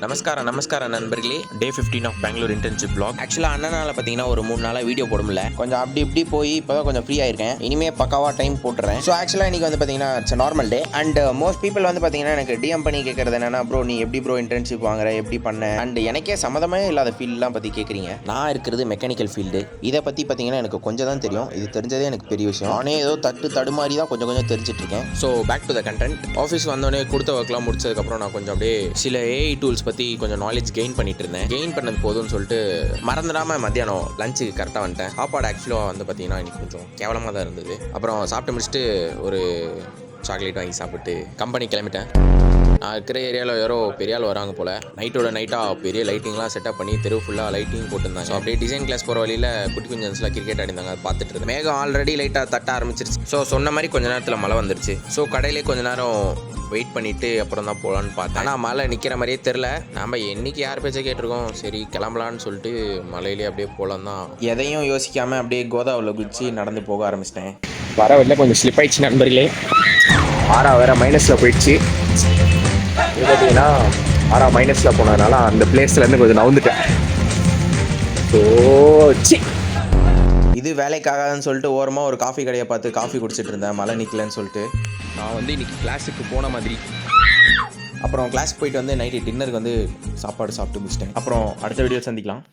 நமஸ்காரம் நண்பர்களே. டே 15 of Bangalore internship vlog. ஆக்சுவலாக அண்ணனால பார்த்தீங்கன்னா ஒரு 3 நாளாக வீடியோ போட முடியல. கொஞ்சம் அப்படி இப்படி போய் இப்போ தான் கொஞ்சம் ஃப்ரீ ஆயிருக்கேன். இனிமே பக்காவாக டைம் போட்டுறேன். ஸோ ஆக்சுவலாக இன்றைக்கி வந்து பார்த்தீங்கன்னா it's normal day. And most people வந்து பார்த்தீங்கன்னா எனக்கு டிஎம் பண்ணி கேட்குறது என்னன்னா, ப்ரோ நீ எப்படி ப்ரோ இன்டர்ன்ஷிப் வாங்குற, எப்படி பண்ண, அண்ட் எனக்கே சம்மந்தமே இல்லாத ஃபீல்டெலாம் பற்றி கேட்குறீங்க. நான் இருக்கிறது மெக்கானிக்கல் ஃபீல்டு. இதை பற்றி பார்த்தீங்கன்னா எனக்கு கொஞ்சம் தான் தெரியும். இது தெரிஞ்சதே எனக்கு பெரிய விஷயம். நானே ஏதோ தடுமாறி தான் கொஞ்சம் தெரிஞ்சிட்டு இருக்கேன். So back to the content. Office வந்தோடனே கொடுத்த ஒர்க்லாம் முடிச்சதுக்கப்புறம் நான் கொஞ்சம் அப்படியே சில ஏஐ டூல்ஸ் பற்றி கொஞ்சம் நாலேஜ் கெயின் பண்ணிட்டு இருந்தேன். கெயின் பண்ணது போதும்னு சொல்லிட்டு மறந்துடாமல் மத்தியானம் லஞ்சுக்கு கரெக்டாக வந்துட்டேன். சாப்பாடு ஆக்சுவலாக வந்து பார்த்தீங்கன்னா இன்னைக்கு கொஞ்சம் கேவலமாக தான் இருந்தது. அப்புறம் சாப்பிட்டு முடிச்சுட்டு ஒரு சாக்லேட் வாங்கி சாப்பிட்டு கம்பெனி கிளம்பிட்டேன். நான் இருக்கிற ஏரியாவில் யாரோ பெரிய ஆள் வராங்க போல். நைட்டோட நைட்டாக பெரிய லைட்டிங்லாம் செட்டப் பண்ணி தெரு ஃபுல்லாக லைட்டிங் போட்டுருந்தாங்க. ஸோ அப்படியே டிசைன் கிளாஸ் போகிற வழியில் குட்டி குஞ்சன்ஸ்லாம் கிரிக்கெட் ஆடிந்தாங்க. அதை பார்த்துட்டு இருந்தேன். மேகம் ஆல்ரெடி லைட்டாக தட்ட ஆரம்பிச்சிருச்சு. ஸோ சொன்ன மாதிரி கொஞ்ச நேரத்தில் மழை வந்துருச்சு. ஸோ கடையிலே கொஞ்ச நேரம் வெயிட் பண்ணிவிட்டு அப்புறம் தான் போகலான்னு பார்த்தேன். ஆனால் மழை நிற்கிற மாதிரியே தெரில. நம்ம என்றைக்கு யார் பேச்சை கேட்டிருக்கோம், சரி கிளம்பலான்னு சொல்லிட்டு மலையிலே அப்படியே போகலாம் தான். எதையும் யோசிக்காமல் அப்படியே கோதாவில் குதிச்சு நடந்து போக ஆரம்பிச்சிட்டேன். வர வரல கொஞ்சம் ஸ்லிப் ஆயிடுச்சு நண்பர்களே. ஆறா வேறு மைனஸில் போயிடுச்சு. இது பார்த்தீங்கன்னா ஆறா மைனஸில் போனதுனால அந்த பிளேஸ்லேருந்து கொஞ்சம் நவுந்துட்டேன். இது வேலைக்காகன்னு சொல்லிட்டு ஓரமாக ஒரு காஃபி கடையை பார்த்து காஃபி குடிச்சிட்டு இருந்தேன். மழை நிற்கலன்னு சொல்லிட்டு நான் வந்து இன்றைக்கி கிளாஸுக்கு போன மாதிரி. அப்புறம் கிளாஸுக்கு போயிட்டு வந்து நைட்டு டின்னருக்கு வந்து சாப்பாடு சாப்பிட்டு முடிச்சிட்டேன். அப்புறம் அடுத்த வீடியோ சந்திக்கலாம்.